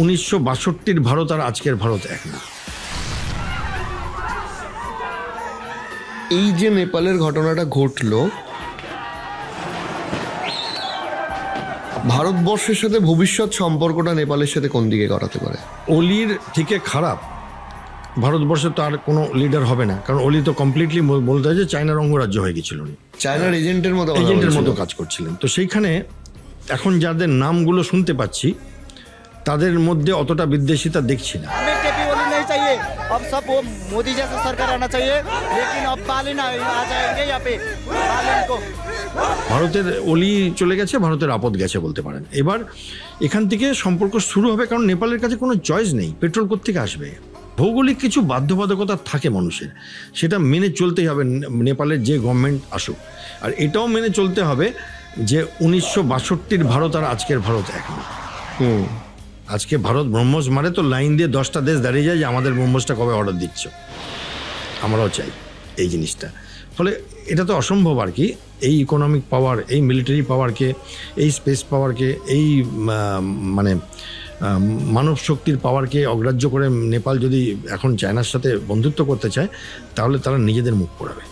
1962 ভারত আর আজকের ভারত এক না। এই যে নেপালের ঘটনাটা ঘটলো, ভারতবর্ষের সাথে ভবিষ্যৎ সম্পর্কটা নেপালের সাথে কোন দিকে গড়াতে পারে? অলির থেকে খারাপ ভারতবর্ষে তো আর কোনো লিডার হবে না, কারণ অলি তো কমপ্লিটলি বলতে হয় যে চায়নার অঙ্গরাজ্য হয়ে গেছিল, চায়নার এজেন্টের মতো কাজ করছিলেন। তো সেইখানে এখন যাদের নামগুলো শুনতে পাচ্ছি তাদের মধ্যে অতটা বিদ্বেষিতা দেখছি না। ভারতের অলি চলে গেছে, ভারতের আপদ গেছে বলতে পারেন। এবার এখান থেকে সম্পর্ক শুরু হবে, কারণ নেপালের কাছে কোনো চয়েস নেই, পেট্রোল কোত্থেকে আসবে। ভৌগোলিক কিছু বাধ্যবাধকতা থাকে মানুষের, সেটা মেনে চলতেই হবে নেপালের যে গভর্নমেন্ট আসুক। আর এটাও মেনে চলতে হবে যে 1962 ভারত আর আজকের ভারত এক না। আজকে ভারত ব্রহ্মোস মারে তো লাইন দিয়ে 10টা দেশ দাঁড়িয়ে যায় যে আমাদের ব্রহ্মোসটা কবে অর্ডার দিচ্ছ, আমরাও চাই এই জিনিসটা। ফলে এটা তো অসম্ভব আর কি, এই ইকোনমিক পাওয়ার, এই মিলিটারি পাওয়ারকে, এই স্পেস পাওয়ারকে, এই মানে মানব শক্তির পাওয়ারকে অগ্রাহ্য করে নেপাল যদি এখন চায়নার সাথে বন্ধুত্ব করতে চায়, তাহলে তারা নিজেদের মুখ পোড়াবে।